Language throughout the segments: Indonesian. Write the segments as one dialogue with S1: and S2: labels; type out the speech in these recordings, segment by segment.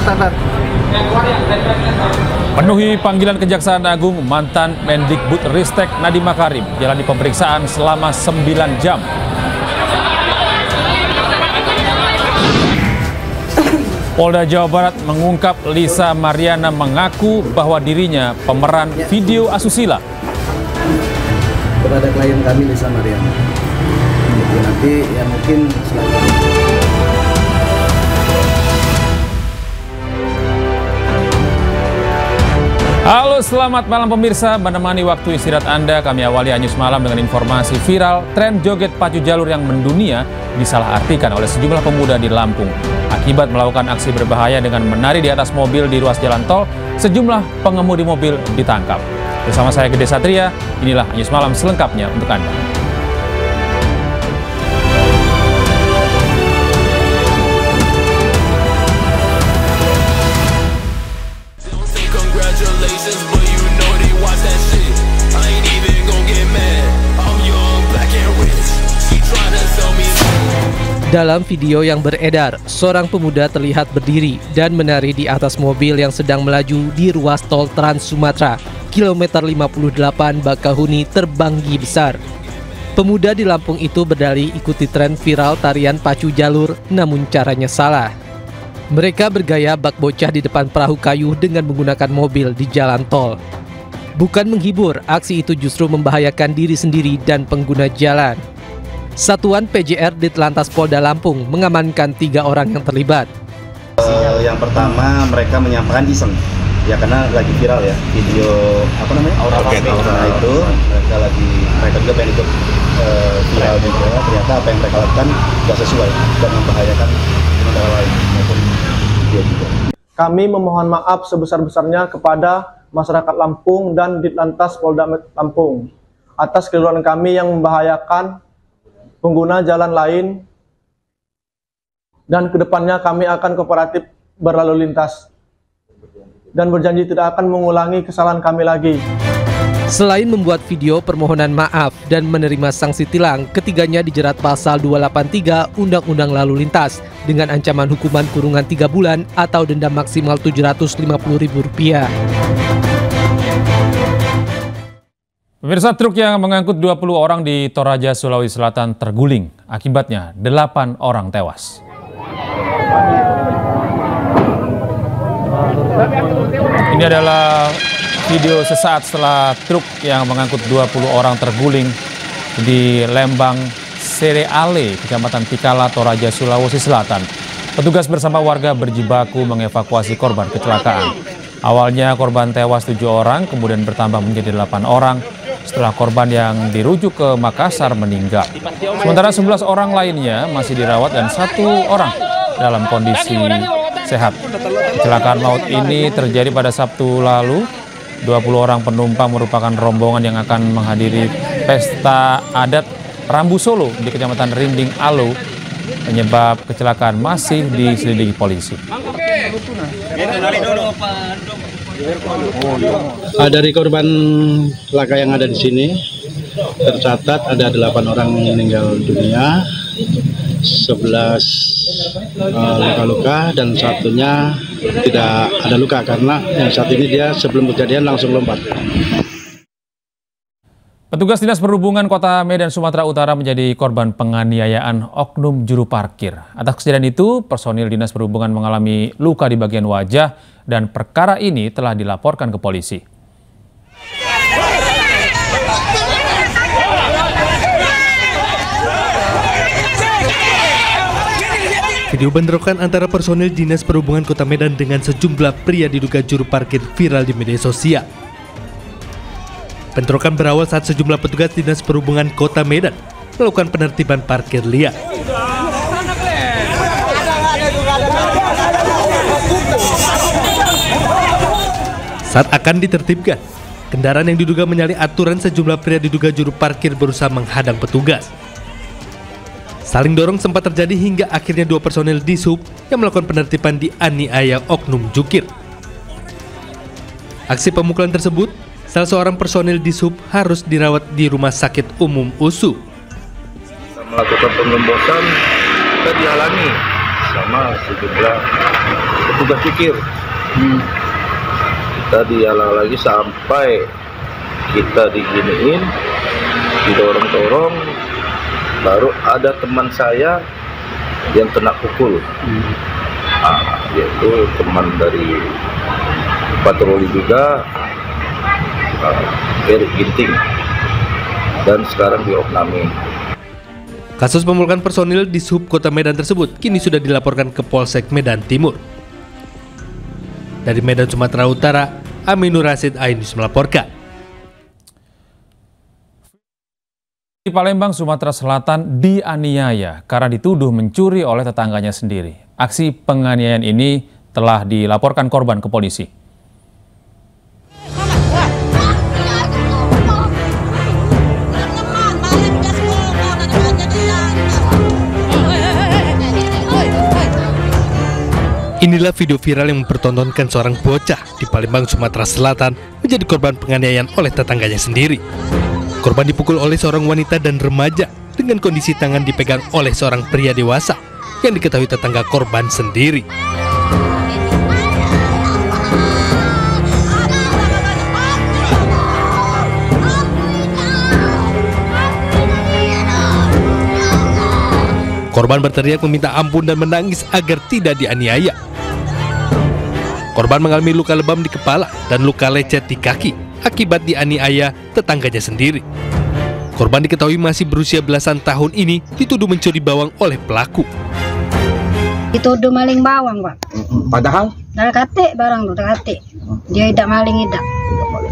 S1: Start.
S2: Penuhi panggilan Kejaksaan Agung, mantan Mendikbudristek Nadiem Makarim jalani pemeriksaan selama 9 jam. Polda Jawa Barat mengungkap Lisa Mariana mengaku bahwa dirinya pemeran video asusila.
S1: Kepada klien kami Lisa Mariana. Nanti ya mungkin
S2: Halo, selamat malam pemirsa. Menemani waktu istirahat Anda, kami awali Anyus Malam dengan informasi viral tren joget pacu jalur yang mendunia disalahartikan oleh sejumlah pemuda di Lampung. Akibat melakukan aksi berbahaya dengan menari di atas mobil di ruas jalan tol, sejumlah pengemudi mobil ditangkap. Bersama saya Gede Satria, inilah Anyus Malam selengkapnya untuk Anda.
S3: Dalam video yang beredar, seorang pemuda terlihat berdiri dan menari di atas mobil yang sedang melaju di ruas tol Trans Sumatera, kilometer 58 Bakahuni Terbanggi Besar. Pemuda di Lampung itu berdalih ikuti tren viral tarian pacu jalur, namun caranya salah. Mereka bergaya bak bocah di depan perahu kayu dengan menggunakan mobil di jalan tol. Bukan menghibur, aksi itu justru membahayakan diri sendiri dan pengguna jalan. Satuan PJR Ditlantas Polda Lampung mengamankan 3 orang yang terlibat.
S1: Yang pertama mereka menyampaikan iseng, ya karena lagi viral ya video aura itu mereka juga pengen ikut viral juga. Ternyata apa yang mereka lakukan tidak sesuai dan membahayakan negara lain maupun dia juga.
S4: Kami memohon maaf sebesar-besarnya kepada masyarakat Lampung dan Ditlantas Polda Lampung atas keliruan kami yang membahayakan pengguna jalan lain, dan kedepannya kami akan kooperatif berlalu lintas dan berjanji tidak akan mengulangi kesalahan kami lagi.
S3: Selain membuat video permohonan maaf dan menerima sanksi tilang, ketiganya dijerat pasal 283 Undang-Undang Lalu Lintas dengan ancaman hukuman kurungan 3 bulan atau denda maksimal Rp750.000.
S2: Pemirsa, truk yang mengangkut 20 orang di Toraja, Sulawesi Selatan terguling. Akibatnya 8 orang tewas. Ini adalah video sesaat setelah truk yang mengangkut 20 orang terguling di Lembang Sereale, Kecamatan Tikala, Toraja, Sulawesi Selatan. Petugas bersama warga berjibaku mengevakuasi korban kecelakaan. Awalnya korban tewas 7 orang, kemudian bertambah menjadi 8 orang. Setelah korban yang dirujuk ke Makassar meninggal. Sementara 11 orang lainnya masih dirawat dan 1 orang dalam kondisi sehat. Kecelakaan maut ini terjadi pada Sabtu lalu. 20 orang penumpang merupakan rombongan yang akan menghadiri pesta adat Rambu Solo di Kecamatan Rinding Alo. Penyebab kecelakaan masih diselidiki polisi.
S5: Dari korban laka yang ada di sini tercatat ada 8 orang meninggal dunia, 11 luka-luka dan satunya tidak ada luka karena yang saat ini dia sebelum kejadian langsung lompat.
S2: Petugas Dinas Perhubungan Kota Medan, Sumatera Utara menjadi korban penganiayaan oknum juru parkir. Atas kejadian itu, personil Dinas Perhubungan mengalami luka di bagian wajah dan perkara ini telah dilaporkan ke polisi.
S6: Video bentrokan antara personil Dinas Perhubungan Kota Medan dengan sejumlah pria diduga juru parkir viral di media sosial. Bentrokan berawal saat sejumlah petugas Dinas Perhubungan Kota Medan melakukan penertiban parkir liar. Saat akan ditertibkan, kendaraan yang diduga menyalahi aturan, sejumlah pria diduga juru parkir berusaha menghadang petugas. Saling dorong sempat terjadi hingga akhirnya 2 personel Dishub yang melakukan penertiban dianiaya oknum jukir. Aksi pemukulan tersebut, salah seorang personel Dishub harus dirawat di Rumah Sakit Umum USU.
S7: Melakukan penggembosan, kita dihalangi sama sejumlah petugas pikir. Kita dihalang lagi sampai kita diginiin, didorong-dorong, baru ada teman saya yang kena pukul. Yaitu teman dari patroli juga, Erik Ginting, dan sekarang diopname.
S6: Kasus pemukulan personil di Sub Kota Medan tersebut kini sudah dilaporkan ke Polsek Medan Timur. Dari Medan, Sumatera Utara, Aminur Rasid, Ainus melaporkan.
S2: Di Palembang, Sumatera Selatan dianiaya karena dituduh mencuri oleh tetangganya sendiri. Aksi penganiayaan ini telah dilaporkan korban ke polisi.
S6: Inilah video viral yang mempertontonkan seorang bocah di Palembang, Sumatera Selatan menjadi korban penganiayaan oleh tetangganya sendiri. Korban dipukul oleh seorang wanita dan remaja dengan kondisi tangan dipegang oleh seorang pria dewasa yang diketahui tetangga korban sendiri. Korban berteriak meminta ampun dan menangis agar tidak dianiaya. Korban mengalami luka lebam di kepala dan luka lecet di kaki akibat dianiaya tetangganya sendiri. Korban diketahui masih berusia belasan tahun ini dituduh mencuri bawang oleh pelaku.
S8: Dituduh maling bawang, Pak.
S9: Padahal?
S8: Dari kate barang tuh, kate. Dia tidak maling tidak.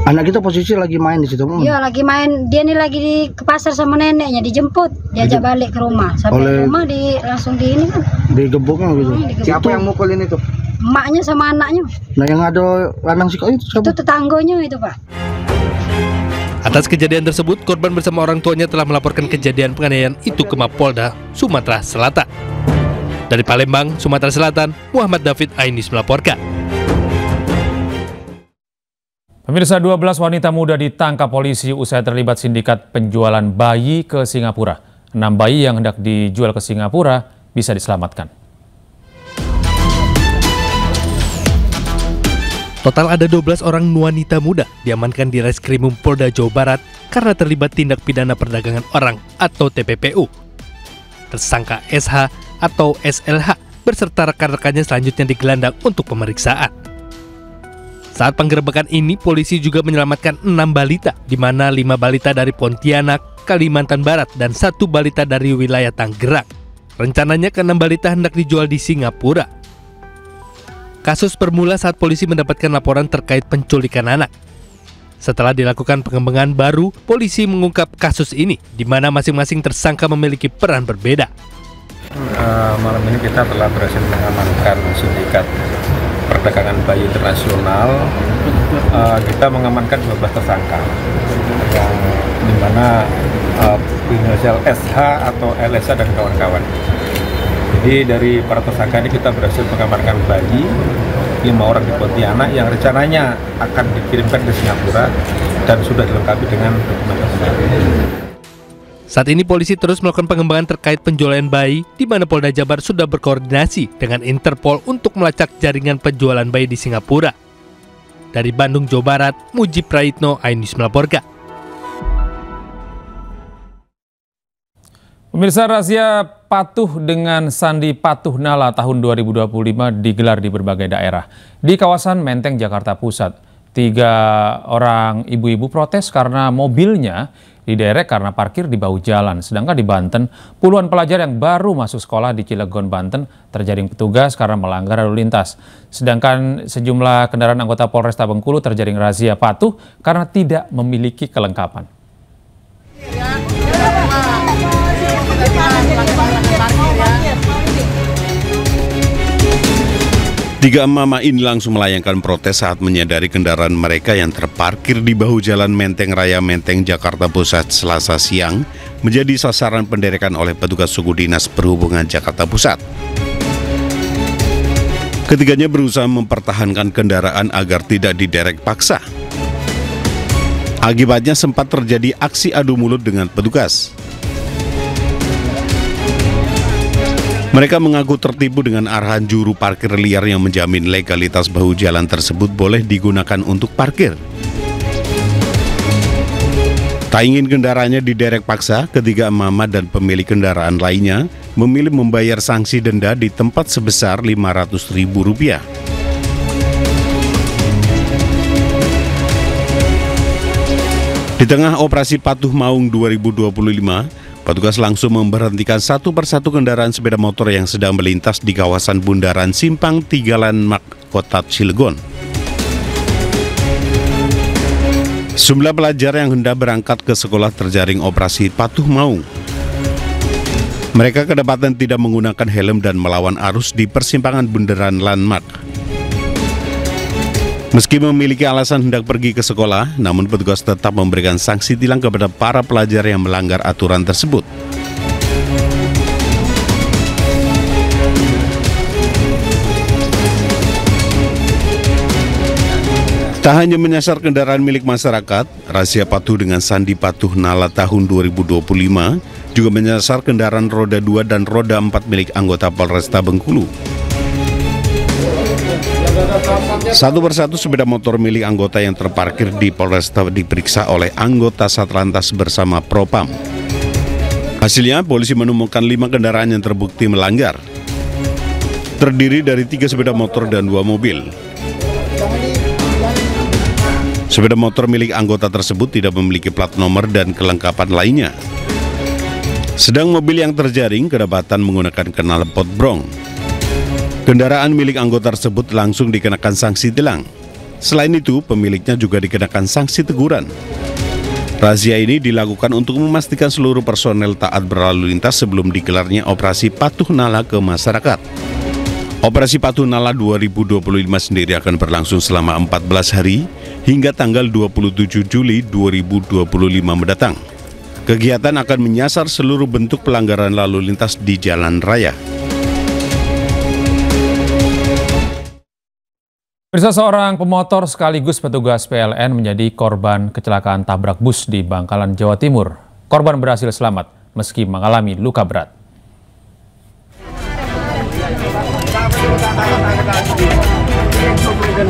S9: Anak kita posisi lagi main di situ.
S8: Iya, lagi main. Dia nih lagi ke pasar sama neneknya, dijemput, diajak balik ke rumah. Sampai rumah langsung di ini kan.
S9: Digebuknya gitu. Siapa yang mukulin itu?
S8: Emaknya sama anaknya.
S9: Nah, yang ada lanang sikau itu siapa?
S8: Itu tetangganya itu, Pak.
S6: Atas kejadian tersebut, korban bersama orang tuanya telah melaporkan kejadian penganiayaan itu ke Mapolda, Sumatera Selatan. Dari Palembang, Sumatera Selatan, Muhammad David Ainis melaporkan.
S2: Pemirsa, 12 wanita muda ditangkap polisi usai terlibat sindikat penjualan bayi ke Singapura. 6 bayi yang hendak dijual ke Singapura bisa diselamatkan.
S6: Total ada 12 orang wanita muda diamankan di Reskrimum Polda Jawa Barat karena terlibat tindak pidana perdagangan orang atau TPPU. Tersangka SH atau SLH beserta rekan-rekannya selanjutnya digelandang untuk pemeriksaan. Saat penggerebekan ini, polisi juga menyelamatkan 6 balita, di mana 5 balita dari Pontianak, Kalimantan Barat, dan 1 balita dari wilayah Tangerang. Rencananya ke-6 balita hendak dijual di Singapura. Kasus bermula saat polisi mendapatkan laporan terkait penculikan anak. Setelah dilakukan pengembangan baru, polisi mengungkap kasus ini, di mana masing-masing tersangka memiliki peran berbeda.
S10: Malam ini kita telah berhasil mengamankan sindikat perdagangan bayi internasional. Kita mengamankan 12 tersangka, yang dimana inisial SH atau LSA dan kawan-kawan. Jadi dari para tersangka ini kita berhasil mengamankan bayi 5 orang di Pontianak yang rencananya akan dikirimkan ke Singapura dan sudah dilengkapi dengan dokumen.
S6: Saat ini polisi terus melakukan pengembangan terkait penjualan bayi, di mana Polda Jabar sudah berkoordinasi dengan Interpol untuk melacak jaringan penjualan bayi di Singapura. Dari Bandung, Jawa Barat, Mujib Praitno, Ainus melaporkan.
S2: Pemirsa, razia patuh dengan Sandi Patuh Nala tahun 2025 digelar di berbagai daerah. Di kawasan Menteng, Jakarta Pusat, 3 orang ibu-ibu protes karena mobilnya diderek karena parkir di bahu jalan. Sedangkan di Banten, puluhan pelajar yang baru masuk sekolah di Cilegon, Banten terjaring petugas karena melanggar lalu lintas. Sedangkan sejumlah kendaraan anggota Polresta Bengkulu terjaring razia patuh karena tidak memiliki kelengkapan.
S11: 3 emak-emak ini langsung melayangkan protes saat menyadari kendaraan mereka yang terparkir di bahu jalan Menteng Raya Menteng, Jakarta Pusat Selasa siang menjadi sasaran penderekan oleh petugas suku dinas perhubungan Jakarta Pusat. Ketiganya berusaha mempertahankan kendaraan agar tidak diderek paksa. Akibatnya sempat terjadi aksi adu mulut dengan petugas. Mereka mengaku tertipu dengan arahan juru parkir liar yang menjamin legalitas bahu jalan tersebut boleh digunakan untuk parkir. Tak ingin kendaraannya diderek paksa, ketiga emak-emak dan pemilik kendaraan lainnya memilih membayar sanksi denda di tempat sebesar Rp500.000. Di tengah operasi Patuh Maung 2025, petugas langsung memberhentikan satu persatu kendaraan sepeda motor yang sedang melintas di kawasan Bundaran Simpang 3 Landmark, Kota Cilegon. Sejumlah pelajar yang hendak berangkat ke sekolah terjaring operasi Patuh Maung. Mereka kedapatan tidak menggunakan helm dan melawan arus di persimpangan Bundaran Landmark. Meski memiliki alasan hendak pergi ke sekolah, namun petugas tetap memberikan sanksi tilang kepada para pelajar yang melanggar aturan tersebut. Tak hanya menyasar kendaraan milik masyarakat, razia patuh dengan sandi Patuh Nala tahun 2025 juga menyasar kendaraan roda 2 dan roda 4 milik anggota Polresta Bengkulu. Satu persatu sepeda motor milik anggota yang terparkir di Polresta diperiksa oleh anggota Satlantas bersama Propam. Hasilnya, polisi menemukan 5 kendaraan yang terbukti melanggar. Terdiri dari 3 sepeda motor dan 2 mobil. Sepeda motor milik anggota tersebut tidak memiliki plat nomor dan kelengkapan lainnya. Sedang mobil yang terjaring kedapatan menggunakan knalpot brong. Kendaraan milik anggota tersebut langsung dikenakan sanksi tilang. Selain itu, pemiliknya juga dikenakan sanksi teguran. Razia ini dilakukan untuk memastikan seluruh personel taat berlalu lintas sebelum digelarnya operasi Patuh Nala ke masyarakat. Operasi Patuh Nala 2025 sendiri akan berlangsung selama 14 hari hingga tanggal 27 Juli 2025 mendatang. Kegiatan akan menyasar seluruh bentuk pelanggaran lalu lintas di jalan raya.
S2: Pemirsa, seorang pemotor sekaligus petugas PLN menjadi korban kecelakaan tabrak bus di Bangkalan, Jawa Timur. Korban berhasil selamat meski mengalami luka berat.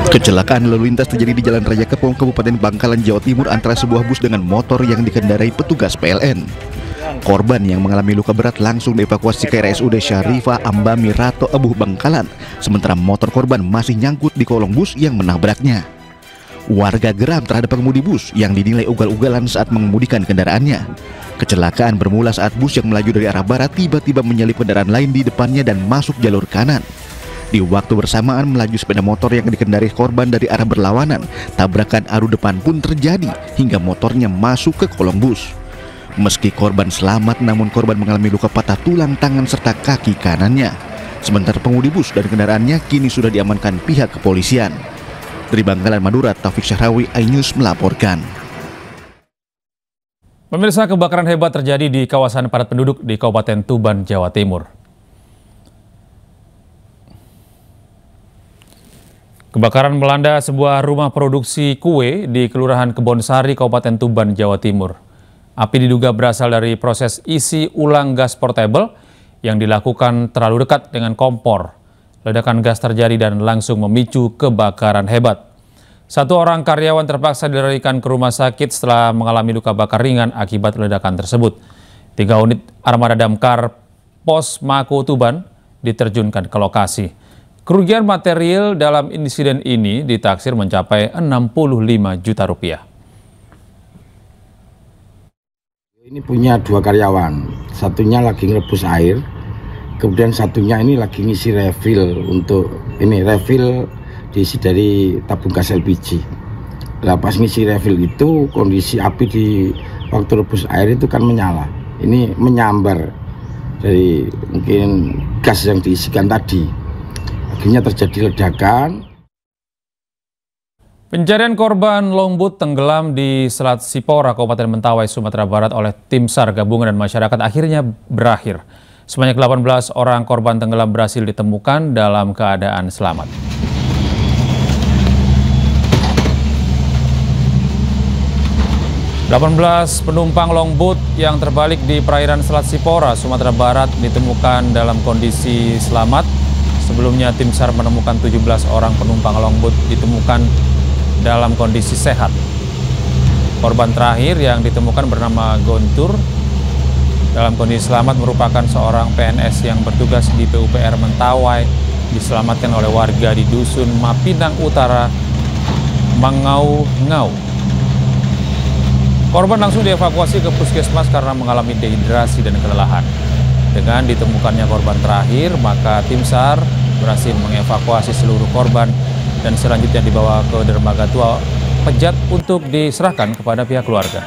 S12: Kecelakaan lalu lintas terjadi di Jalan Raya Kepong, Kabupaten Bangkalan, Jawa Timur antara sebuah bus dengan motor yang dikendarai petugas PLN. Korban yang mengalami luka berat langsung dievakuasi ke RSUD Syarifah Ambami Rato Abuh Bangkalan, sementara motor korban masih nyangkut di kolong bus yang menabraknya. Warga geram terhadap pengemudi bus yang dinilai ugal-ugalan saat mengemudikan kendaraannya. Kecelakaan bermula saat bus yang melaju dari arah barat tiba-tiba menyalip kendaraan lain di depannya dan masuk jalur kanan. Di waktu bersamaan melaju sepeda motor yang dikendarai korban dari arah berlawanan. Tabrakan adu depan pun terjadi hingga motornya masuk ke kolong bus. Meski korban selamat, namun korban mengalami luka patah tulang tangan serta kaki kanannya. Sementara pengemudi bus dan kendaraannya kini sudah diamankan pihak kepolisian. Dari Bangkalan, Madura, Taufik Syahrawi, iNews melaporkan.
S2: Pemirsa, kebakaran hebat terjadi di kawasan padat penduduk di Kabupaten Tuban, Jawa Timur. Kebakaran melanda sebuah rumah produksi kue di Kelurahan Kebonsari, Kabupaten Tuban, Jawa Timur. Api diduga berasal dari proses isi ulang gas portable yang dilakukan terlalu dekat dengan kompor. Ledakan gas terjadi dan langsung memicu kebakaran hebat. 1 orang karyawan terpaksa dilarikan ke rumah sakit setelah mengalami luka bakar ringan akibat ledakan tersebut. 3 unit armada damkar Pos Mako Tuban diterjunkan ke lokasi. Kerugian material dalam insiden ini ditaksir mencapai 65 juta rupiah.
S13: Ini punya 2 karyawan, satunya lagi ngerebus air, kemudian satunya ini lagi ngisi refill untuk ini refill diisi dari tabung gas LPG. Nah, pas ngisi refill itu kondisi api di waktu rebus air itu kan menyala. Ini menyambar dari mungkin gas yang diisikan tadi. Akhirnya terjadi ledakan.
S2: Pencarian korban longboat tenggelam di Selat Sipora, Kabupaten Mentawai, Sumatera Barat oleh tim SAR gabungan dan masyarakat akhirnya berakhir. Sebanyak 18 orang korban tenggelam berhasil ditemukan dalam keadaan selamat. 18 penumpang longboat yang terbalik di perairan Selat Sipora, Sumatera Barat ditemukan dalam kondisi selamat. Sebelumnya tim SAR menemukan 17 orang penumpang longboat ditemukan dalam kondisi sehat. Korban terakhir yang ditemukan bernama Gontur dalam kondisi selamat merupakan seorang PNS yang bertugas di PUPR Mentawai, diselamatkan oleh warga di Dusun Mapinang Utara, Mangau-Ngau. Korban langsung dievakuasi ke puskesmas karena mengalami dehidrasi dan kelelahan. Dengan ditemukannya korban terakhir, maka tim SAR berhasil mengevakuasi seluruh korban dan selanjutnya dibawa ke dermaga tua Pejat untuk diserahkan kepada pihak keluarga.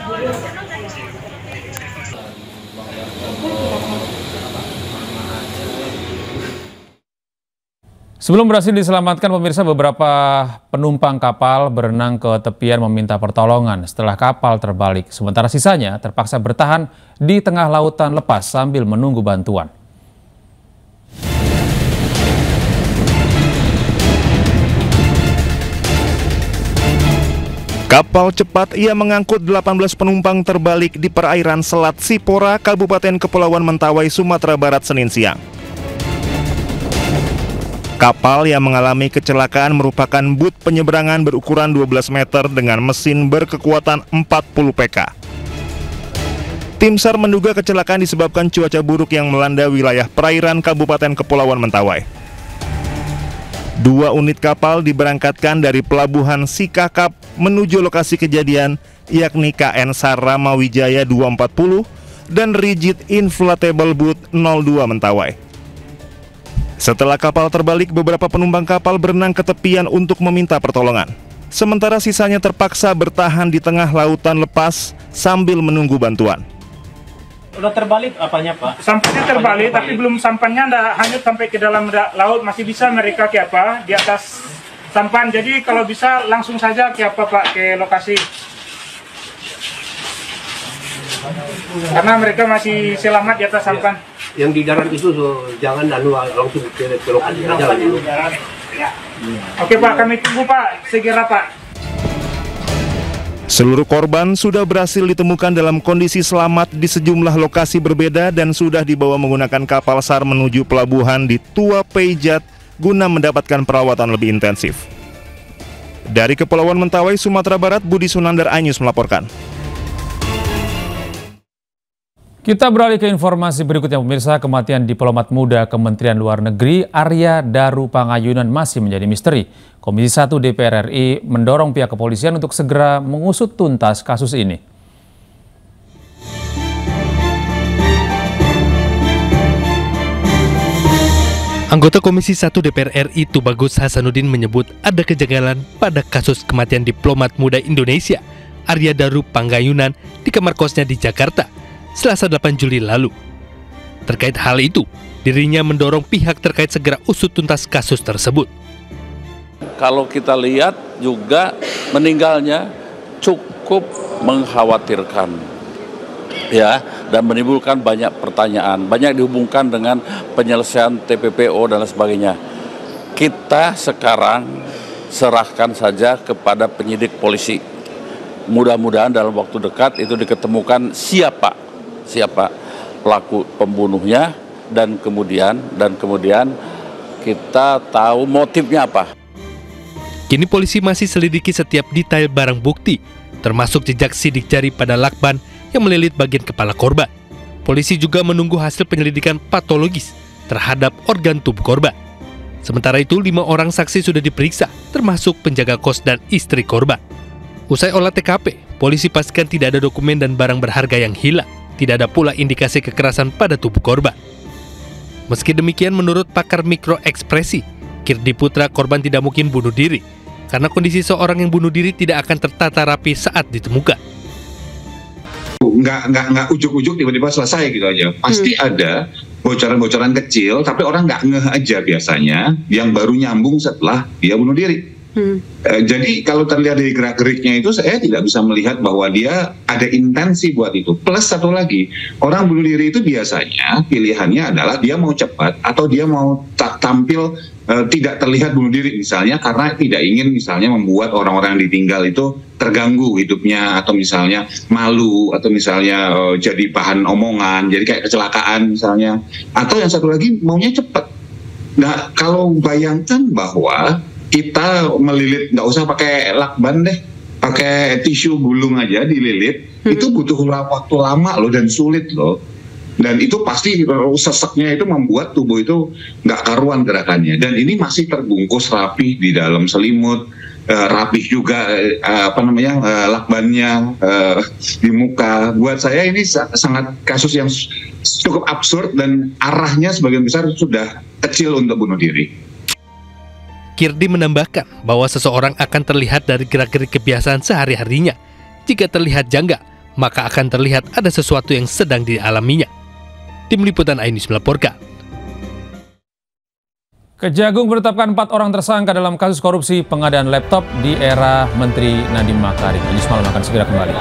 S2: Sebelum berhasil diselamatkan, pemirsa, beberapa penumpang kapal berenang ke tepian meminta pertolongan setelah kapal terbalik. Sementara sisanya terpaksa bertahan di tengah lautan lepas sambil menunggu bantuan.
S12: Kapal cepat yang mengangkut 18 penumpang terbalik di perairan Selat Sipora, Kabupaten Kepulauan Mentawai, Sumatera Barat, Senin siang. Kapal yang mengalami kecelakaan merupakan bot penyeberangan berukuran 12 meter dengan mesin berkekuatan 40 PK. Tim SAR menduga kecelakaan disebabkan cuaca buruk yang melanda wilayah perairan Kabupaten Kepulauan Mentawai. 2 unit kapal diberangkatkan dari Pelabuhan Sikakap menuju lokasi kejadian, yakni KN Sarama Wijaya 240 dan Rigid Inflatable Boat 02 Mentawai. Setelah kapal terbalik, beberapa penumpang kapal berenang ke tepian untuk meminta pertolongan. Sementara sisanya terpaksa bertahan di tengah lautan lepas sambil menunggu bantuan.
S14: Udah terbalik apanya, Pak?
S15: Sampannya terbalik, tapi belum sampannya nggak hanyut sampai ke dalam laut. Masih bisa mereka ke apa di atas sampan. Jadi kalau bisa langsung saja ke apa, Pak, ke lokasi. Karena mereka masih selamat di atas sampan.
S14: Yang di darat itu jangan langsung ke lokasi saja.
S15: Oke, Pak, kami tunggu, Pak, segera, Pak.
S12: Seluruh korban sudah berhasil ditemukan dalam kondisi selamat di sejumlah lokasi berbeda dan sudah dibawa menggunakan kapal SAR menuju pelabuhan di Tua Pejat guna mendapatkan perawatan lebih intensif. Dari Kepulauan Mentawai, Sumatera Barat, Budi Sunandar, iNews melaporkan.
S2: Kita beralih ke informasi berikutnya, pemirsa. Kematian diplomat muda Kementerian Luar Negeri Arya Daru Pangayunan masih menjadi misteri. Komisi 1 DPR RI mendorong pihak kepolisian untuk segera mengusut tuntas kasus ini.
S6: Anggota Komisi 1 DPR RI Tubagus Hasanuddin menyebut ada kejanggalan pada kasus kematian diplomat muda Indonesia Arya Daru Pangayunan di kamar kosnya di Jakarta Selasa 8 Juli lalu. Terkait hal itu, dirinya mendorong pihak terkait segera usut tuntas kasus tersebut.
S16: Kalau kita lihat juga meninggalnya cukup mengkhawatirkan, ya, dan menimbulkan banyak pertanyaan, banyak dihubungkan dengan penyelesaian TPPO dan sebagainya. Kita sekarang serahkan saja kepada penyidik polisi. Mudah-mudahan dalam waktu dekat itu diketemukan siapa pelaku pembunuhnya dan kemudian kita tahu motifnya apa.
S6: Kini polisi masih selidiki setiap detail barang bukti, termasuk jejak sidik jari pada lakban yang melilit bagian kepala korban. Polisi juga menunggu hasil penyelidikan patologis terhadap organ tubuh korban. Sementara itu, 5 orang saksi sudah diperiksa, termasuk penjaga kos dan istri korban. Usai olah TKP, polisi pastikan tidak ada dokumen dan barang berharga yang hilang. Tidak ada pula indikasi kekerasan pada tubuh korban. Meski demikian, menurut pakar mikroekspresi, Kirdi Putra, korban tidak mungkin bunuh diri, karena kondisi seorang yang bunuh diri tidak akan tertata rapi saat ditemukan.
S17: Nggak ujuk-ujuk tiba-tiba selesai gitu aja. Pasti ada bocoran-bocoran kecil, tapi orang nggak ngeh aja biasanya, yang baru nyambung setelah dia bunuh diri. Jadi kalau terlihat dari gerak-geriknya itu, saya tidak bisa melihat bahwa dia ada intensi buat itu. Plus satu lagi, orang bunuh diri itu biasanya pilihannya adalah dia mau cepat atau dia mau tampil tidak terlihat bunuh diri, misalnya karena tidak ingin misalnya membuat orang-orang yang ditinggal itu terganggu hidupnya, atau misalnya malu, atau misalnya jadi bahan omongan, jadi kayak kecelakaan misalnya. Atau yang satu lagi maunya cepat. Nah, kalau bayangkan bahwa kita melilit, nggak usah pakai lakban deh, pakai tisu gulung aja dililit, itu butuh waktu lama loh dan sulit loh. Dan itu pasti seseknya itu membuat tubuh itu nggak karuan gerakannya. Dan ini masih terbungkus rapi di dalam selimut, rapih juga lakbannya di muka. Buat saya ini sangat kasus yang cukup absurd dan arahnya sebagian besar sudah kecil untuk bunuh diri.
S6: Kirdi menambahkan bahwa seseorang akan terlihat dari gerak-gerik kebiasaan sehari-harinya. Jika terlihat janggal, maka akan terlihat ada sesuatu yang sedang dialaminya. Tim Liputan iNews melaporkan.
S2: Kejagung menetapkan 4 orang tersangka dalam kasus korupsi pengadaan laptop di era Menteri Nadiem Makarim. Inews Malam akan segera kembali.